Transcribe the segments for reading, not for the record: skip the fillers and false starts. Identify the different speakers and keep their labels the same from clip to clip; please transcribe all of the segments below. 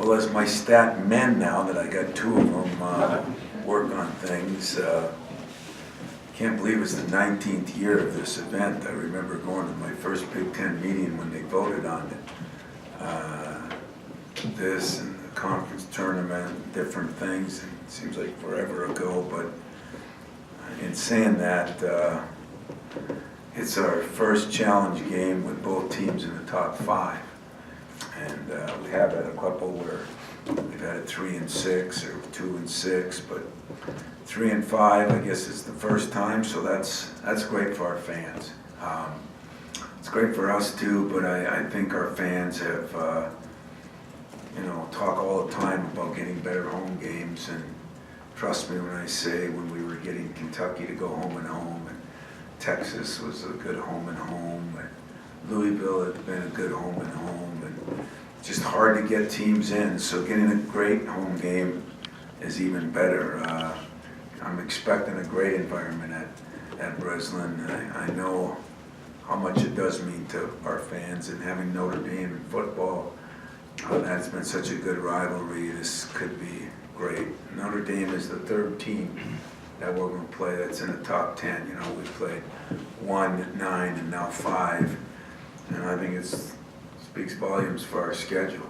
Speaker 1: Well, as my stat men now that I got two of them work on things, can't believe it's the 19th year of this event. I remember going to my first Big Ten meeting when they voted on it. This and the conference tournament, different things. It seems like forever ago, but in saying that, it's our first challenge game with both teams in the top 5. And we have had a couple where we've had a 3 and 6 or 2 and 6, but 3 and 5, I guess, is the first time. So that's great for our fans. It's great for us too, but I think our fans have, talk all the time about getting better home games. And trust me when I say when we were getting Kentucky to go home and home, and Texas was a good home and home, and Louisville had been a good home and home, and just hard to get teams in. So getting a great home game is even better. I'm expecting a great environment at Breslin. I know how much it does mean to our fans, and having Notre Dame in football, that's been such a good rivalry. This could be great. Notre Dame is the 3rd team that we're going to play that's in the top 10. We played 1, 9, and now 5. And I think it speaks volumes for our schedule.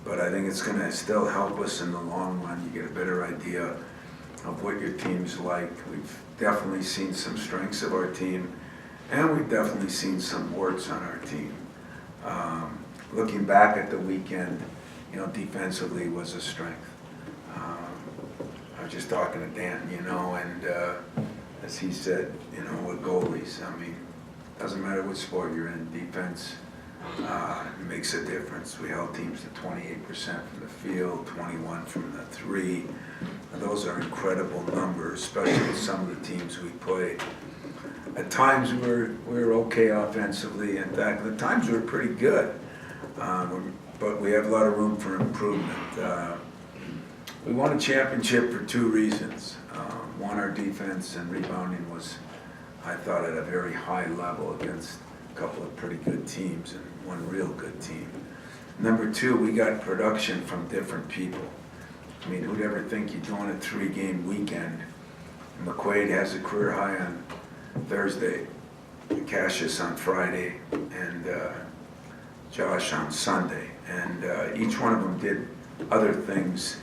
Speaker 1: But I think it's going to still help us in the long run. You get a better idea of what your team's like. We've definitely seen some strengths of our team, and we've definitely seen some warts on our team. Looking back at the weekend, defensively was a strength. I was just talking to Dan, and as he said, with goalies, doesn't matter what sport you're in, defense makes a difference. We held teams to 28% from the field, 21 from the 3. Those are incredible numbers, especially with some of the teams we played. At times we were okay offensively. In fact, at times we were pretty good, but we have a lot of room for improvement. We won a championship for 2 reasons. One, our defense and rebounding was, I thought, at a very high level against a couple of pretty good teams and one real good team. Number 2, we got production from different people. Who'd ever think you're doing a 3-game weekend? McQuaid has a career high on Thursday, Cassius on Friday, and Josh on Sunday. And each one of them did other things.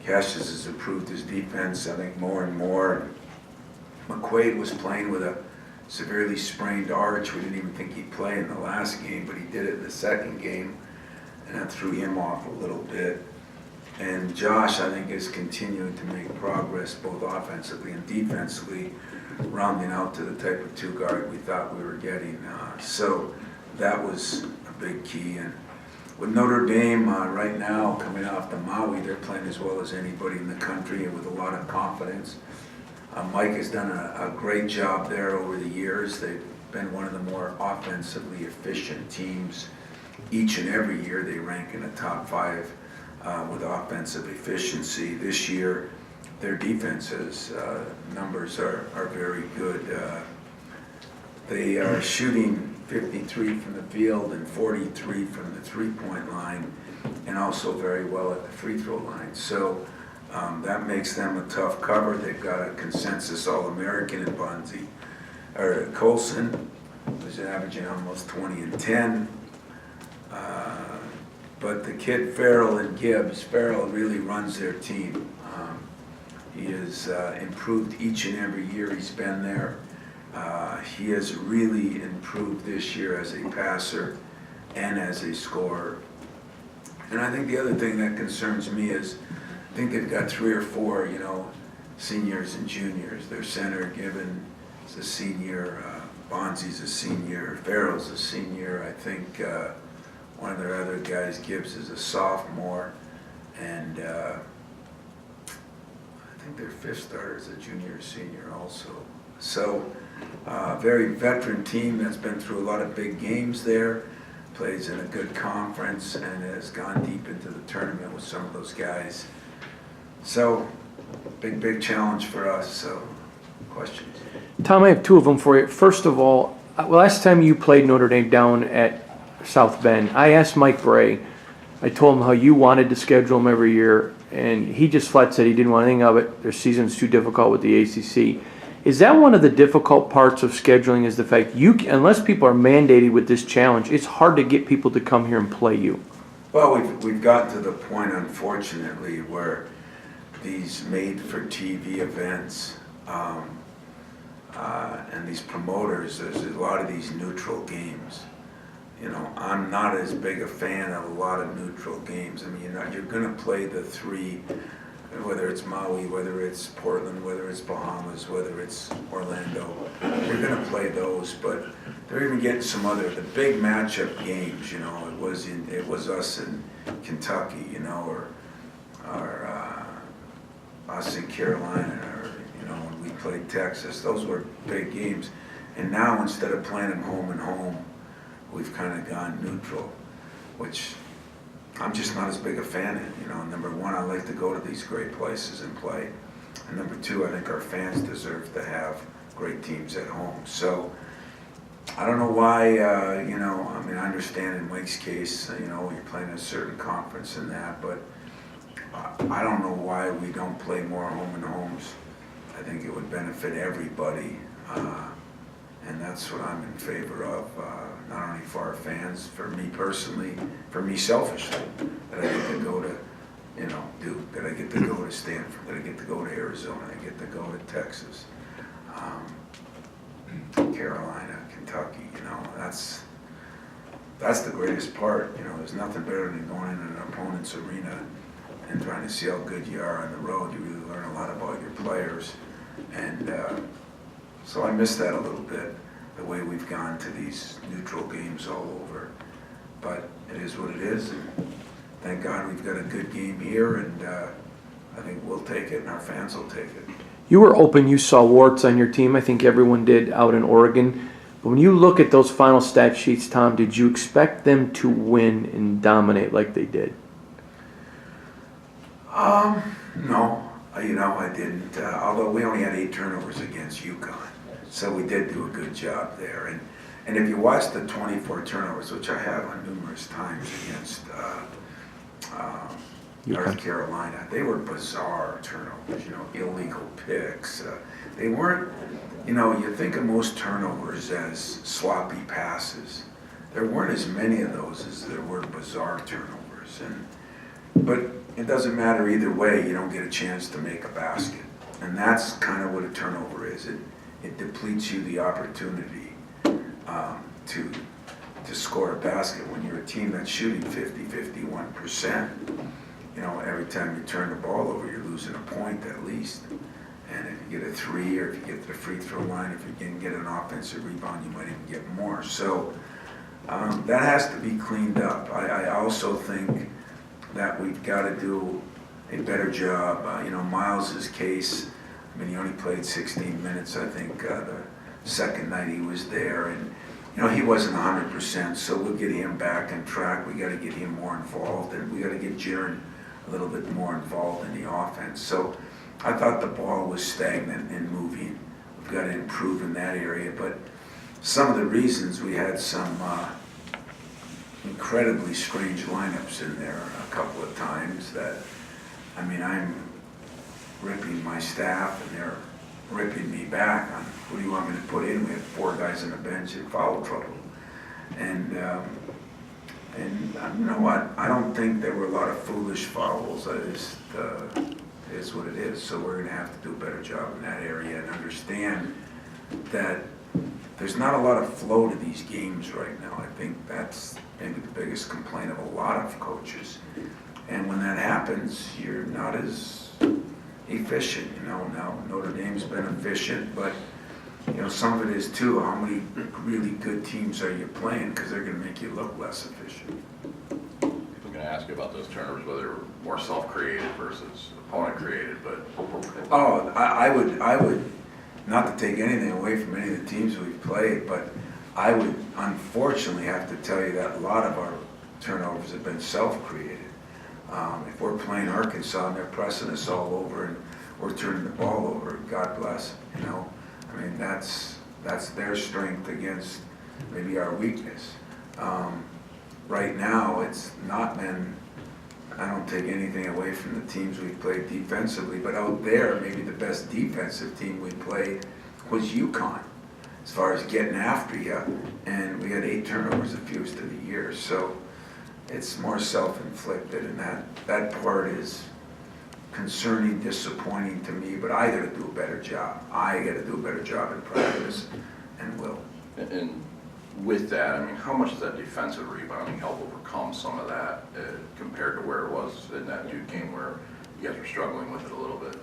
Speaker 1: Cassius has improved his defense, I think, more and more. McQuaid was playing with a severely sprained arch. We didn't even think he'd play in the last game, but he did it in the second game, and that threw him off a little bit. And Josh, I think, is continuing to make progress both offensively and defensively, rounding out to the type of 2 guard we thought we were getting. So that was a big key. And with Notre Dame right now coming off the Maui, they're playing as well as anybody in the country and with a lot of confidence. Mike has done a great job there over the years. They've been one of the more offensively efficient teams. Each and every year they rank in the top 5 with offensive efficiency. This year, their defenses numbers are very good. They are shooting 53 from the field and 43 from the 3-point line, and also very well at the free throw line. So that makes them a tough cover. They've got a consensus All-American in Bonzi, or Colson, who's averaging almost 20 and 10. But the kid Farrell and Gibbs, Farrell really runs their team. He has improved each and every year he's been there. He has really improved this year as a passer and as a scorer. And I think the other thing that concerns me is I think they've got 3 or 4, seniors and juniors. Their center, Gibbon, is a senior. Bonzi's a senior. Farrell's a senior. I think one of their other guys, Gibbs, is a sophomore. And I think their 5th starter is a junior or senior also. So very veteran team that's been through a lot of big games there, plays in a good conference, and has gone deep into the tournament with some of those guys. So big challenge for us. So questions?
Speaker 2: Tom, I have 2 of them for you. First of all, last time you played Notre Dame down at South Bend, I asked Mike Bray, I told him how you wanted to schedule them every year, and he just flat said he didn't want anything of it. Their season's too difficult with the ACC. Is that one of the difficult parts of scheduling, is the fact unless people are mandated with this challenge, it's hard to get people to come here and play you?
Speaker 1: Well, we've gotten to the point, unfortunately, where these made-for-TV events and these promoters, there's a lot of these neutral games. You know, I'm not as big a fan of a lot of neutral games. I mean, you're going to play the three, whether it's Maui, whether it's Portland, whether it's Bahamas, whether it's Orlando. You're going to play those, but they're even getting some other, the big matchup games, you know, it was us in Kentucky, you know, or us in Carolina, or, you know, when we played Texas. Those were big games. And now, instead of playing them home and home, we've kind of gone neutral, which I'm just not as big a fan of. You know, number one, I like to go to these great places and play. And number two, I think our fans deserve to have great teams at home. So I don't know why, you know, I mean, I understand in Mike's case, you know, you're playing a certain conference and that, but I don't know why we don't play more home and homes. I think it would benefit everybody. And that's what I'm in favor of, not only for our fans, for me personally, for me selfishly, that I get to go to, you know, Duke, that I get to go to Stanford, that I get to go to Arizona, I get to go to Texas, Carolina, Kentucky, you know, that's the greatest part. You know, there's nothing better than going in an opponent's arena and trying to see how good you are on the road. You really learn a lot about your players, and so I miss that a little bit, the way we've gone to these neutral games all over. But it is what it is, and thank God we've got a good game here, and I think we'll take it, and our fans will take it.
Speaker 2: You were open, you saw warts on your team. I think everyone did out in Oregon. But when you look at those final stat sheets, Tom, did you expect them to win and dominate like they did?
Speaker 1: No, you know, I didn't. Although we only had 8 turnovers against UConn. So we did do a good job there. And if you watch the 24 turnovers, which I have on numerous times against North Carolina, they were bizarre turnovers, you know, illegal picks. They weren't, you know, you think of most turnovers as sloppy passes. There weren't as many of those as there were bizarre turnovers. But it doesn't matter either way, you don't get a chance to make a basket. And that's kind of what a turnover is. It depletes you the opportunity to score a basket when you're a team that's shooting 51%. You know, every time you turn the ball over, you're losing a point at least. And if you get a 3, or if you get to the free throw line, if you can get an offensive rebound, you might even get more. So that has to be cleaned up. I also think that we've got to do a better job. You know, Miles's case, I mean, he only played 16 minutes, I think, the second night he was there. And, you know, he wasn't 100%, so we'll get him back on track. We got to get him more involved, and we got to get Jaren a little bit more involved in the offense. So I thought the ball was stagnant and moving. We've got to improve in that area. But some of the reasons, we had some incredibly strange lineups in there a couple of times that, I mean, I'm ripping my staff and they're ripping me back on who do you want me to put in. We had 4 guys on the bench in foul trouble. And you know what? I don't think there were a lot of foolish fouls. It is what it is. So we're going to have to do a better job in that area and understand that there's not a lot of flow to these games right now. I think that's maybe the biggest complaint of a lot of coaches. And when that happens, you're not as efficient. You know, now Notre Dame's been efficient, but you know, some of it is too, how many really good teams are you playing, because they're going to make you look less efficient.
Speaker 3: People are going to ask you about those turnovers, whether they're more self-created versus opponent-created, but...
Speaker 1: Oh, I would, not to take anything away from any of the teams we've played, but I would unfortunately have to tell you that a lot of our turnovers have been self-created. If we're playing Arkansas and they're pressing us all over and we're turning the ball over, God bless, you know. I mean, that's their strength against maybe our weakness. right now, it's not been, I don't take anything away from the teams we've played defensively, but out there, maybe the best defensive team we played was UConn, as far as getting after you, and we had 8 turnovers apiece to the year, so it's more self-inflicted, and that part is concerning, disappointing to me, but I gotta do a better job. I gotta do a better job in practice, and will.
Speaker 3: And with that, I mean, how much does that defensive rebounding help overcome some of that compared to where it was in that Duke game where you guys were struggling with it a little bit?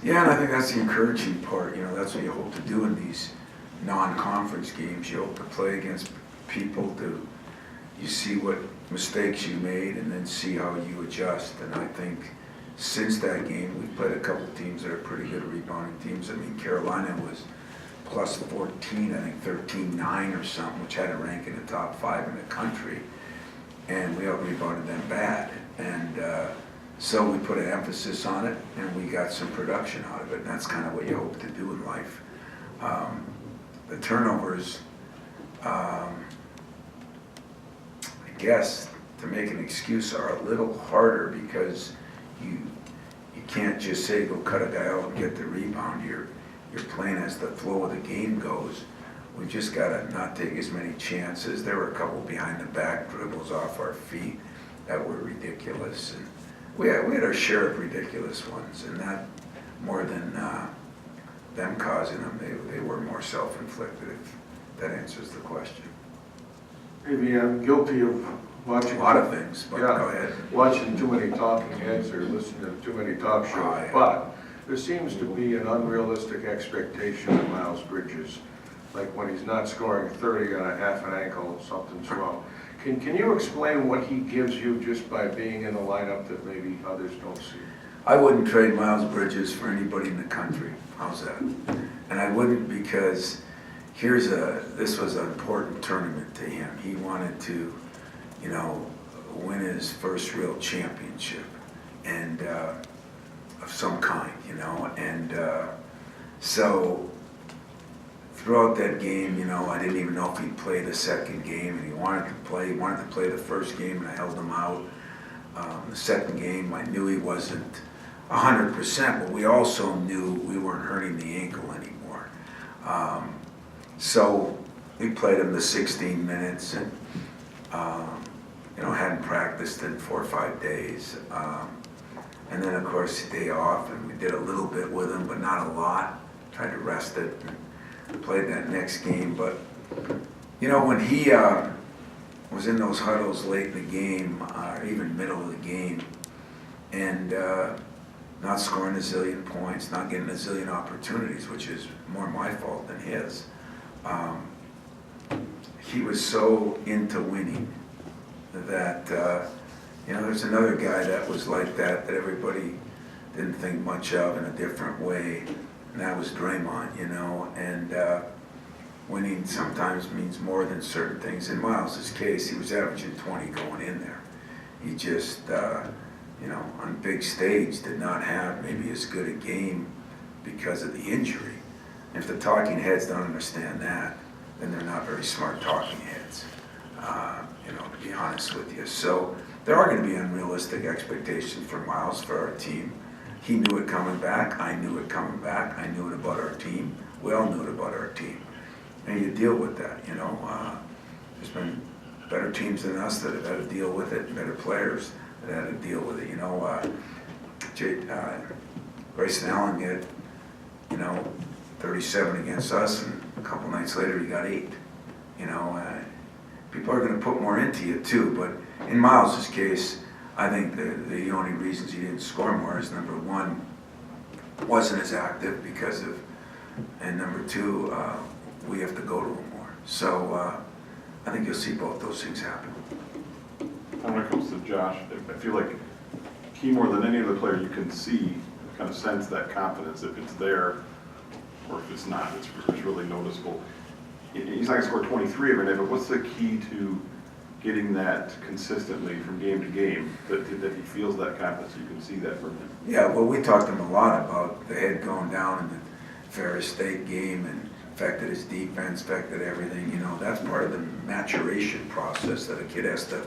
Speaker 1: Yeah, and I think that's the encouraging part. You know, that's what you hope to do in these non-conference games. You hope to play against people you see what mistakes you made and then see how you adjust. And I think since that game, we've played a couple teams that are pretty good rebounding teams. I mean, Carolina was plus 14, I think 13-9 or something, which had a rank in the top 5 in the country. And we out-rebounded them bad. And so we put an emphasis on it, and we got some production out of it. And that's kind of what you hope to do in life. The turnovers, I guess, to make an excuse, are a little harder because you can't just say go cut a guy out and get the rebound. You're playing as the flow of the game goes. We just got to not take as many chances. There were a couple behind the back dribbles off our feet that were ridiculous. And we had our share of ridiculous ones, and that more than them causing them, they were more self-inflicted, if that answers the question.
Speaker 4: Maybe I'm guilty of watching
Speaker 1: A lot of things, but go ahead.
Speaker 4: watching too many talking heads or listening to too many talk shows.
Speaker 1: Oh, yeah.
Speaker 4: But there seems to be an unrealistic expectation of Miles Bridges. Like when he's not scoring 30 on a half an ankle, something's wrong. Can you explain what he gives you just by being in the lineup that maybe others don't see?
Speaker 1: I wouldn't trade Miles Bridges for anybody in the country. How's that? And I wouldn't because this was an important tournament to him. He wanted to, you know, win his first real championship and of some kind, you know. And so throughout that game, you know, I didn't even know if he'd play the second game, and he wanted to play. He wanted to play the first game, and I held him out. The second game, I knew he wasn't 100%, but we also knew we weren't hurting the ankle anymore. So we played him the 16 minutes, and you know, hadn't practiced in 4 or 5 days. And then, of course, day off, and we did a little bit with him, but not a lot. Tried to rest it and played that next game. But, you know, when he was in those huddles late in the game, or even middle of the game, and not scoring a zillion points, not getting a zillion opportunities, which is more my fault than his, he was so into winning that, you know, there's another guy that was like that everybody didn't think much of in a different way, and that was Draymond, you know. And winning sometimes means more than certain things. In Miles' case, he was averaging 20 going in there. He just, you know, on big stage did not have maybe as good a game because of the injury. If the talking heads don't understand that, then they're not very smart talking heads, you know, to be honest with you. So there are going to be unrealistic expectations for Miles, for our team. He knew it coming back. I knew it coming back. I knew it about our team. We all knew it about our team. And you deal with that, you know. There's been better teams than us that have had to deal with it, and better players that had to deal with it, you know. Grayson Allen get, you know, 37 against us, and a couple nights later he got 8. You know, people are going to put more into you too, but in Miles' case, I think the only reasons he didn't score more is, number one, wasn't as active because of, and number two, we have to go to him more. So I think you'll see both those things happen.
Speaker 5: And when it comes to Josh, I feel like he, more than any other player, you can see, kind of sense that confidence if it's there, or if it's not, it's really noticeable. He's not going to score 23 every night, but what's the key to getting that consistently from game to game, that he feels that confidence, you can see that from him?
Speaker 1: Yeah, well, we talked to him a lot about the head going down in the Ferris State game and affected his defense, affected everything, you know. That's part of the maturation process that a kid has to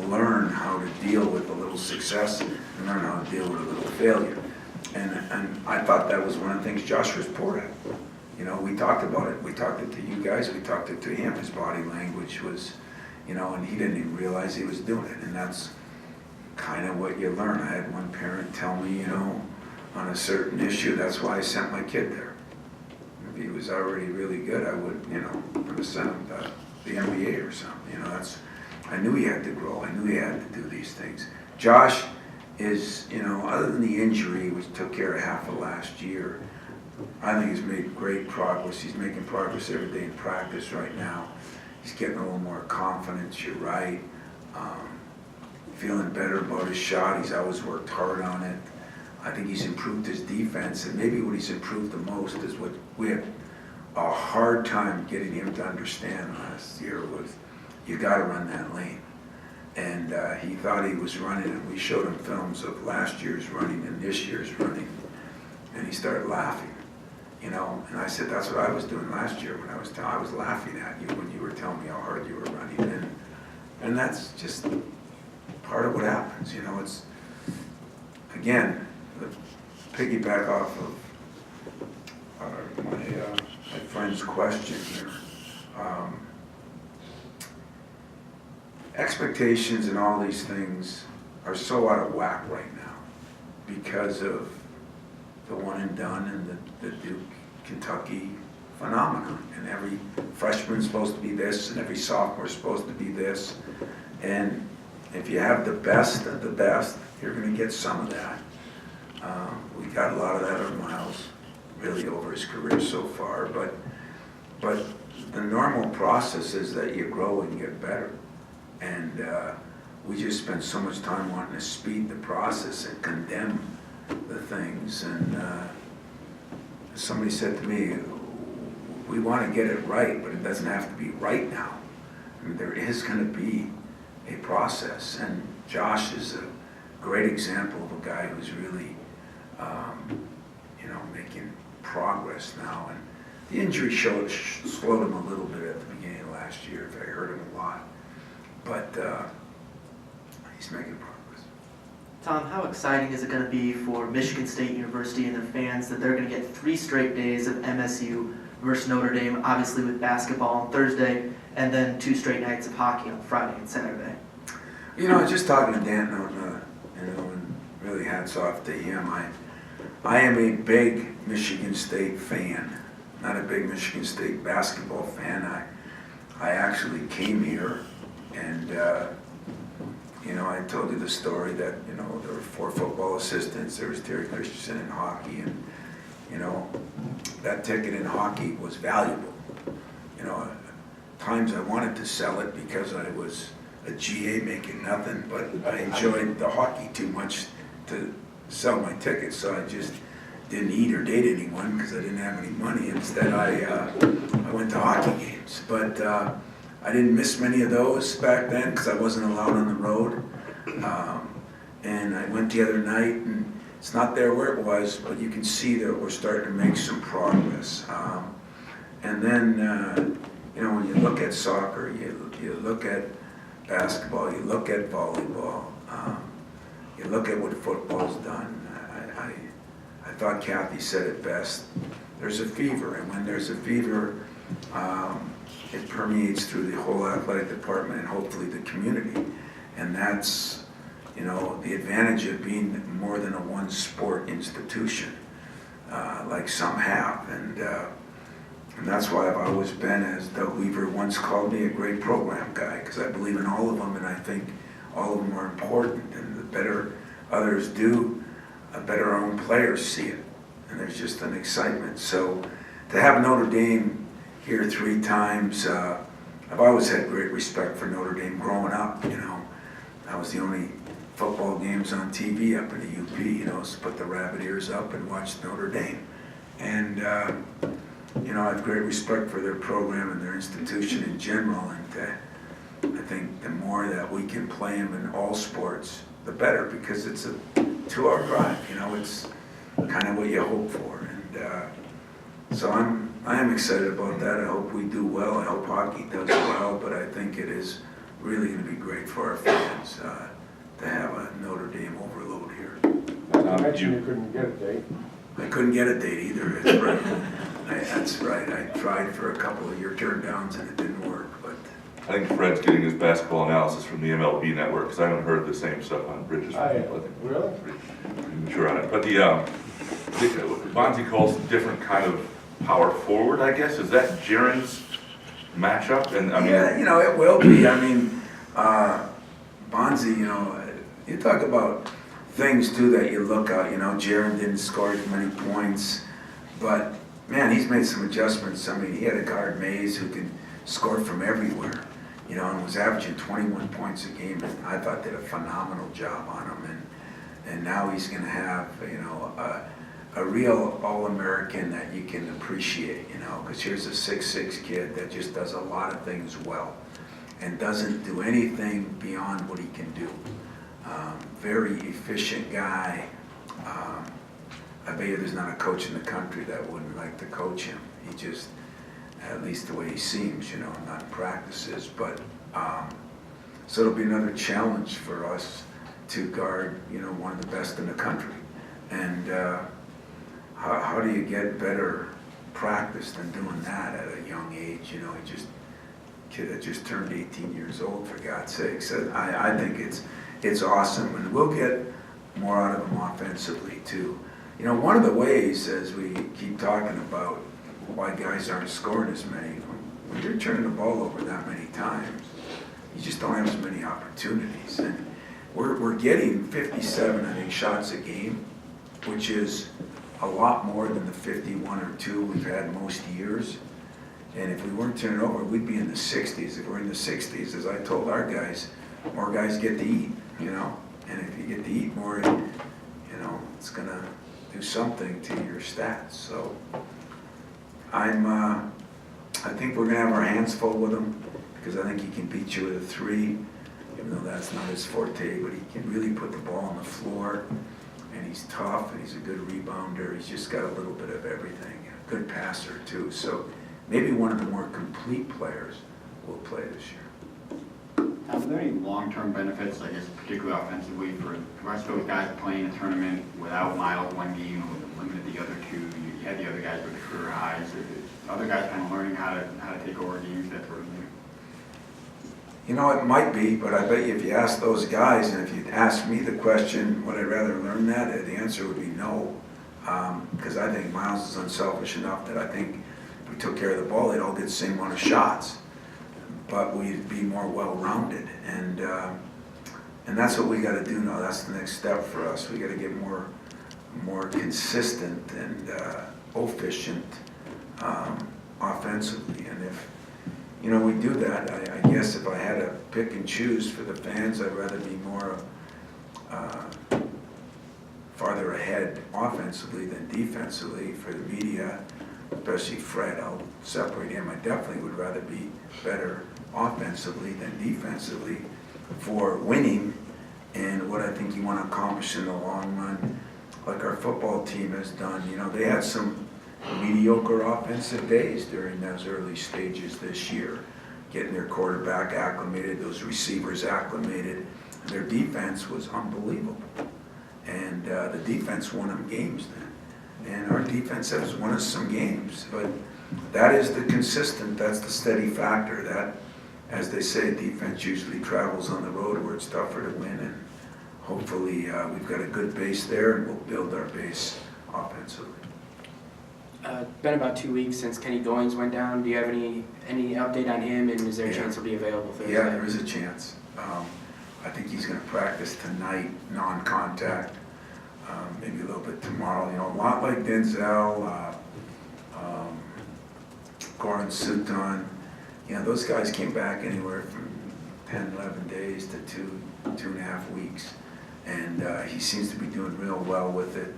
Speaker 1: learn how to deal with a little success and learn how to deal with a little failure. And I thought that was one of the things Josh was poor at. You know, we talked about it. We talked it to you guys. We talked it to him. His body language was, you know, and he didn't even realize he was doing it. And that's kind of what you learn. I had one parent tell me, you know, on a certain issue, that's why I sent my kid there. If he was already really good, I would, you know, would have sent him to the NBA or something. You know, I knew he had to grow. I knew he had to do these things. Josh is, you know, other than the injury, which took care of half of last year, I think he's made great progress. He's making progress every day in practice right now. He's getting a little more confidence, you're right. Feeling better about his shot. He's always worked hard on it. I think he's improved his defense, and maybe what he's improved the most is what we had a hard time getting him to understand last year was you got to run that lane. And he thought he was running, and we showed him films of last year's running and this year's running, and he started laughing, you know. And I said, that's what I was doing last year when I was laughing at you when you were telling me how hard you were running, and that's just part of what happens, you know. It's again, the piggyback off of my friend's question here. Expectations and all these things are so out of whack right now because of the one and done and the Duke Kentucky phenomenon. And every freshman's supposed to be this, and every sophomore's supposed to be this. And if you have the best of the best, you're going to get some of that. We got a lot of that on Miles, really over his career so far. But the normal process is that you grow and get better. And we just spend so much time wanting to speed the process and condemn the things. And somebody said to me, we want to get it right, but it doesn't have to be right now. I mean, there is going to be a process. And Josh is a great example of a guy who's really, you know, making progress now. And the injury slowed him a little bit at the beginning of last year. I hurt him a lot. But he's making progress.
Speaker 6: Tom, how exciting is it going to be for Michigan State University and their fans that they're going to get 3 straight days of MSU versus Notre Dame, obviously with basketball on Thursday, and then 2 straight nights of hockey on Friday and Saturday?
Speaker 1: You know, I was just talking to Dan, you know, and really hats off to him. I am a big Michigan State fan, not a big Michigan State basketball fan. I actually came here. And, you know, I told you the story that, you know, there were 4 football assistants, there was Terry Christensen in hockey, and, you know, that ticket in hockey was valuable. You know, times I wanted to sell it because I was a GA making nothing, but I enjoyed the hockey too much to sell my tickets, so I just didn't eat or date anyone because I didn't have any money. Instead, I went to hockey games. But I didn't miss many of those back then because I wasn't allowed on the road. And I went the other night, and it's not there where it was, but you can see that we're starting to make some progress. And then, you know, when you look at soccer, you look at basketball, you look at volleyball, you look at what football's done. I thought Kathy said it best. There's a fever, and when there's a fever, it permeates through the whole athletic department and hopefully the community. And that's, you know, the advantage of being more than a one-sport institution, like some have. And that's why I've always been, as Doug Weaver once called me, a great program guy, because I believe in all of them, and I think all of them are important. And the better others do, the better our own players see it. And there's just an excitement. So to have Notre Dame here 3 times, I've always had great respect for Notre Dame growing up, you know. That was the only football games on TV up in the UP, you know, so put the rabbit ears up and watch Notre Dame. And, you know, I have great respect for their program and their institution in general, and I think the more that we can play them in all sports, the better, because it's a 2-hour drive, you know, it's kind of what you hope for. And so I'm I am excited about that. I hope we do well. I hope hockey does well, but I think it is really going to be great for our fans to have a Notre Dame overload here.
Speaker 4: Not to mention you couldn't get a date.
Speaker 1: I couldn't get a date either. That's right. That's right. I tried for a couple of year turndowns and it didn't work. But
Speaker 7: I think Fred's getting his basketball analysis from the MLB network, because I haven't heard the same stuff on Bridges.
Speaker 4: Really?
Speaker 7: I'm sure on it. But Bonzi calls a different kind of power forward, I guess. Is that Jaron's matchup? And I mean,
Speaker 1: yeah, you know, it will be. I mean, Bonzi, you know, you talk about things too that you look at. You know, Jaron didn't score as many points, but man, he's made some adjustments. I mean, he had a guard, Mays, who can score from everywhere, you know, and was averaging 21 points a game, and I thought did a phenomenal job on him. And now he's going to have, you know, a real All-American that you can appreciate, you know, because here's a 6'6" kid that just does a lot of things well and doesn't do anything beyond what he can do. Very efficient guy. I bet you there's not a coach in the country that wouldn't like to coach him. He just, at least the way he seems, you know, not in practices. But so it'll be another challenge for us to guard, you know, one of the best in the country. And how do you get better practice than doing that at a young age? You know, kid that just turned 18 years old, for God's sake. So I think it's awesome, and we'll get more out of him offensively too. You know, one of the ways, as we keep talking about why guys aren't scoring as many, when you're turning the ball over that many times, you just don't have as many opportunities. And we're getting 57, I think, shots a game, which is a lot more than the 51 or 2 we've had most years. And if we weren't turning over, we'd be in the 60s. If we're in the 60s, as I told our guys, more guys get to eat, you know. And if you get to eat more, you know, it's going to do something to your stats. So I think we're going to have our hands full with him, because I think he can beat you with a 3, even though that's not his forte, but he can really put the ball on the floor, and he's tough, and he's a good rebounder. He's just got a little bit of everything. A good passer too. So maybe one of the more complete players will play this year.
Speaker 8: Are there any long-term benefits, I guess, particularly offensively, for the rest of those guys playing a tournament without Miles one game, limited the other 2? You had the other guys with career highs. Other guys kind of learning how to take over games, that sort of thing.
Speaker 1: You know, it might be, but I bet you if you ask those guys, and if you'd ask me the question, would I rather learn that? The answer would be no, because I think Miles is unselfish enough that I think if we took care of the ball, they'd all get the same amount of shots, but we'd be more well-rounded, and that's what we got to do now. That's the next step for us. We got to get more consistent and efficient offensively, and if you know, we do that. I guess if I had to pick and choose for the fans, I'd rather be more farther ahead offensively than defensively. For the media, especially Fred, I'll separate him. I definitely would rather be better offensively than defensively for winning and what I think you want to accomplish in the long run, like our football team has done. You know, they had some mediocre offensive days during those early stages this year, getting their quarterback acclimated, those receivers acclimated. Their defense was unbelievable, and the defense won them games then. And our defense has won us some games, but that is the consistent, that's the steady factor. That, as they say, defense usually travels on the road where it's tougher to win, and hopefully we've got a good base there, and we'll build our base offensively.
Speaker 9: Been about 2 weeks since Kenny Goins went down. Do you have any update on him, and is there a chance he'll be available Thursday?
Speaker 1: Yeah, there is a chance. I think he's going to practice tonight, non-contact, maybe a little bit tomorrow. You know, a lot like Denzel, Goran Sutton. You know, those guys came back anywhere from 10, 11 days to 2.5 weeks, and he seems to be doing real well with it.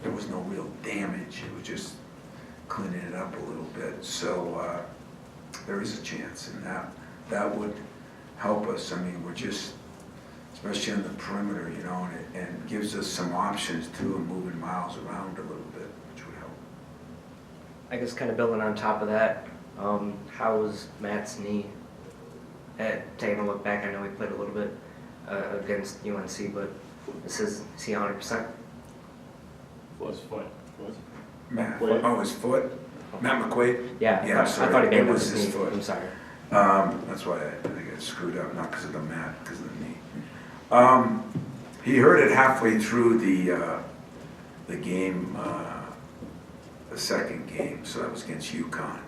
Speaker 1: There was no real damage. It was just cleaning it up a little bit. So there is a chance, and that would help us. I mean, we're just, especially on the perimeter, you know, and it gives us some options too, and moving Miles around a little bit, which would help.
Speaker 10: I guess kind of building on top of that, how was Matt's knee? Taking a look back, I know he played a little bit against UNC, but is he 100%?
Speaker 5: Was foot.
Speaker 1: Matt,
Speaker 5: McQuaid.
Speaker 1: oh, his foot? Matt McQuaid?
Speaker 10: Yeah,
Speaker 1: Yeah,
Speaker 10: I
Speaker 1: sorry,
Speaker 10: thought he
Speaker 1: it
Speaker 10: banged up
Speaker 1: was
Speaker 10: his
Speaker 1: his
Speaker 10: knee.
Speaker 1: foot.
Speaker 10: I'm sorry.
Speaker 1: That's why I got screwed up, not because of the mat, because of the knee. He hurt it halfway through the game, the second game, so that was against UConn.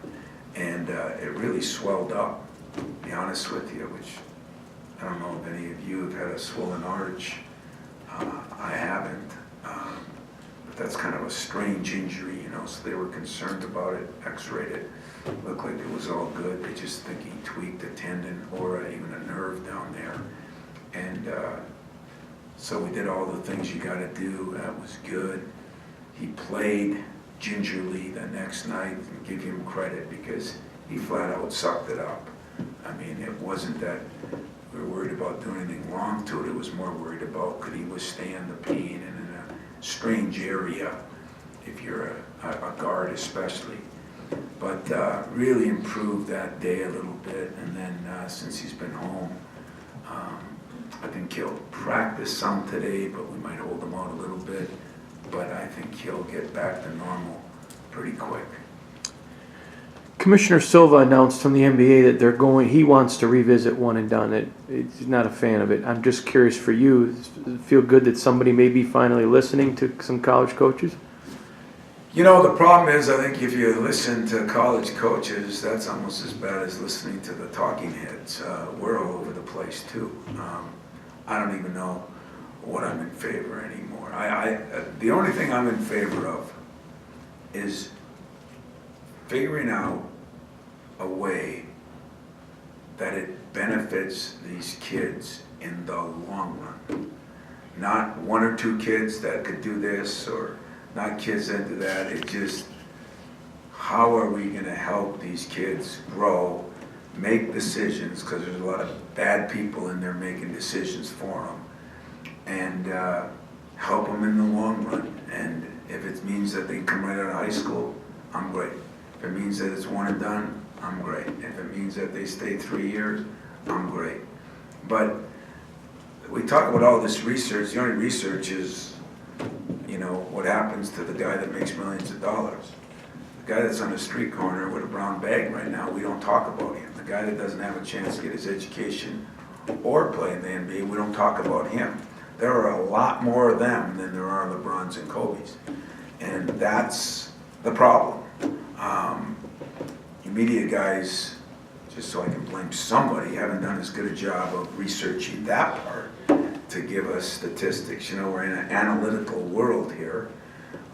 Speaker 1: And it really swelled up, to be honest with you, which I don't know if any of you have had a swollen arch. I haven't. But that's kind of a strange injury, you know, so they were concerned about it, x-rayed it. Looked like it was all good. They just think he tweaked a tendon or even a nerve down there. And so we did all the things you got to do. That was good. He played gingerly the next night, and give him credit because he flat out sucked it up. I mean, it wasn't that we were worried about doing anything wrong to it. It was more worried about could he withstand the pain and in a strange area, if you're a guard especially. But really improved that day a little bit, and then since he's been home, I think he'll practice some today, but we might hold him out a little bit. But I think he'll get back to normal pretty quick.
Speaker 2: Commissioner Silva announced from the NBA that he wants to revisit one and done. He's not a fan of it. I'm just curious for you, does it feel good that somebody may be finally listening to some college coaches?
Speaker 1: You know, the problem is, I think if you listen to college coaches, that's almost as bad as listening to the talking heads. We're all over the place too. I don't even know what I'm in favor anymore. The only thing I'm in favor of is figuring out a way that it benefits these kids in the long run. Not one or two kids that could do this, or not kids that do that. It just, how are we gonna help these kids grow, make decisions, because there's a lot of bad people in there making decisions for them, and help them in the long run. And if it means that they come right out of high school, I'm great. If it means that it's one and done, I'm great. If it means that they stay 3 years, I'm great. But we talk about all this research. The only research is, you know, what happens to the guy that makes millions of dollars. The guy that's on the street corner with a brown bag right now, we don't talk about him. The guy that doesn't have a chance to get his education or play in the NBA, we don't talk about him. There are a lot more of them than there are LeBrons and Kobe's. And that's the problem. You media guys, just so I can blame somebody, haven't done as good a job of researching that part to give us statistics. You know, we're in an analytical world here,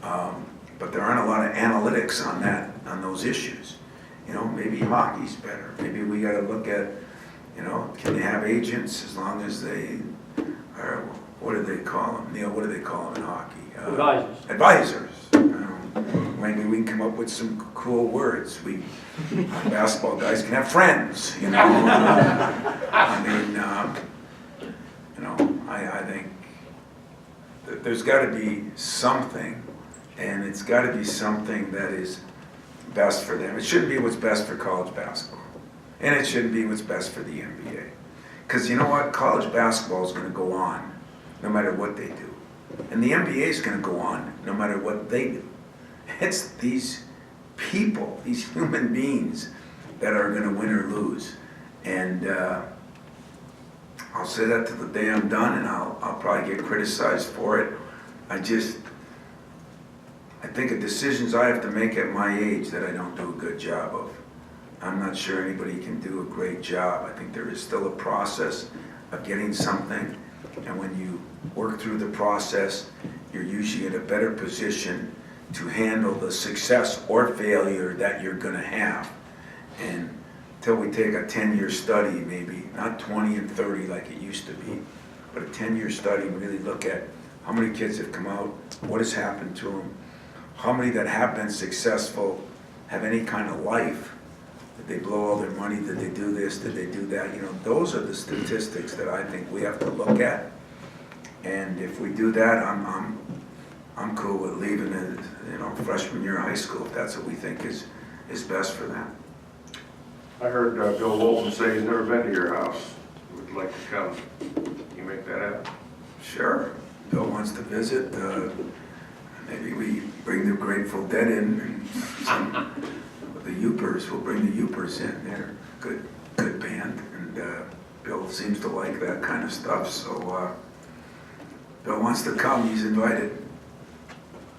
Speaker 1: but there aren't a lot of analytics on those issues. You know, maybe hockey's better. Maybe we got to look at, you know, can they have agents as long as they are, what do they call them? Neil, what do they call them in hockey?
Speaker 11: Advisors.
Speaker 1: Advisors. Maybe we can come up with some cool words. Basketball guys can have friends, you know. I mean, you know, I think that there's got to be something, and it's got to be something that is best for them. It shouldn't be what's best for college basketball, and it shouldn't be what's best for the NBA. Because you know what? College basketball is going to go on no matter what they do. And the NBA is going to go on no matter what they do. It's these people, these human beings that are going to win or lose. And I'll say that to the day I'm done, and I'll probably get criticized for it. I think of decisions I have to make at my age that I don't do a good job of. I'm not sure anybody can do a great job. I think there is still a process of getting something, and when you work through the process, you're usually in a better position to handle the success or failure that you're going to have. And until we take a 10-year study, maybe not 20 and 30 like it used to be, but a 10-year study, really look at how many kids have come out, what has happened to them, how many that have been successful have any kind of life. Did they blow all their money? Did they do this? Did they do that? You know, those are the statistics that I think we have to look at. And if we do that, I'm I'm cool with leaving it, freshman year of high school, if that's what we think is best for them.
Speaker 4: I heard Bill Walton say he's never been to your house. Would like to come. Can you make that happen?
Speaker 1: Sure, Bill wants to visit, maybe we bring the Grateful Dead in, and the Youpers, we'll bring the Youpers in, they're good band, and Bill seems to like that kind of stuff, so Bill wants to come, he's invited.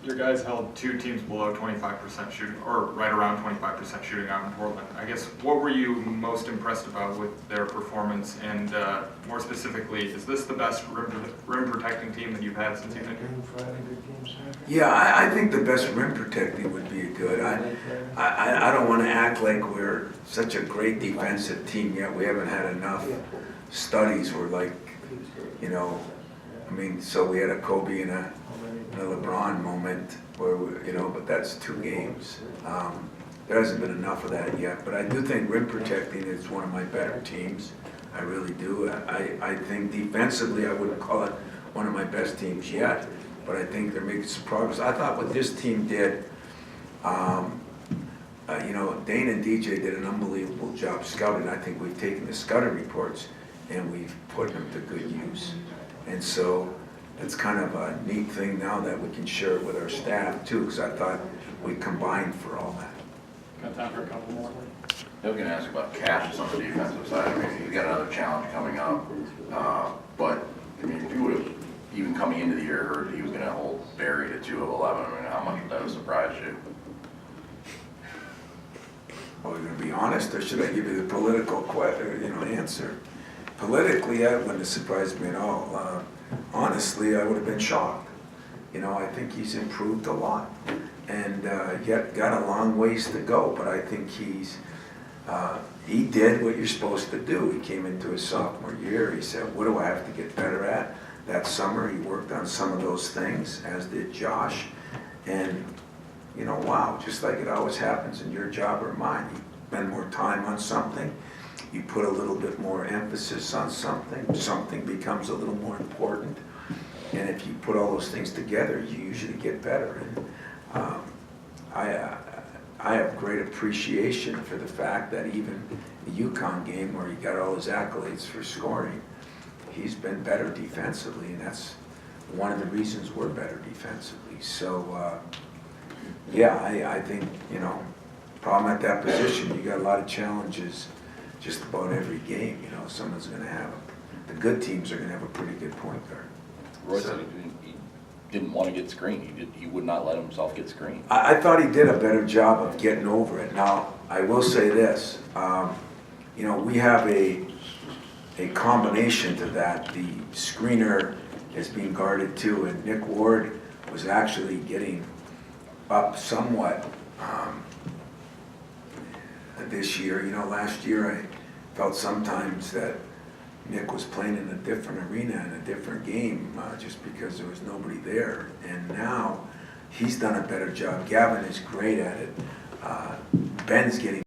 Speaker 11: Your guys held two teams below 25% shooting, or right around 25% shooting out in Portland. I guess, what were you most impressed about with their performance? And more specifically, is this the best rim protecting team that you've had since you've been here?
Speaker 1: Yeah, I think the best rim protecting would be good. I don't want to act like we're such a great defensive team yet. We haven't had enough studies. We're like, so we had a Kobe and a LeBron moment where, but that's 2 games. There hasn't been enough of that yet, but I do think rim protecting is one of my better teams. I really do. I think defensively, I wouldn't call it one of my best teams yet, but I think they're making some progress. I thought what this team did, Dane and DJ did an unbelievable job scouting. I think we've taken the scouting reports and we've put them to good use. And so it's kind of a neat thing now that we can share it with our staff too, because I thought we combined for all that.
Speaker 11: Got time for a couple more?
Speaker 3: I was going to ask about Cassius on the defensive side. I mean, he's got another challenge coming up. But, if you would have, even coming into the year, heard he was going to hold Barry to 2 of 11, how much would that have surprised you?
Speaker 1: Are we going to be honest, or should I give you the political answer? Politically, that wouldn't have surprised me at all. Honestly, I would have been shocked. I think he's improved a lot, and yet got a long ways to go. But I think he did what you're supposed to do. He came into his sophomore year. He said, "What do I have to get better at?" That summer, he worked on some of those things, as did Josh. And wow, just like it always happens in your job or mine, you spend more time on something. You put a little bit more emphasis on something becomes a little more important. And if you put all those things together, you usually get better. And I have great appreciation for the fact that even the UConn game where he got all his accolades for scoring, he's been better defensively, and that's one of the reasons we're better defensively. So, I think, problem at that position, you got a lot of challenges just about every game. Someone's going to have the good teams are going to have a pretty good point guard.
Speaker 12: Roy said he didn't want to get screened. He would not let himself get screened.
Speaker 1: I thought he did a better job of getting over it. Now, I will say this, we have a combination to that. The screener is being guarded too, and Nick Ward was actually getting up somewhat this year. Last year I felt sometimes that Nick was playing in a different arena, in a different game, just because there was nobody there. And now he's done a better job. Gavin is great at it. Ben's getting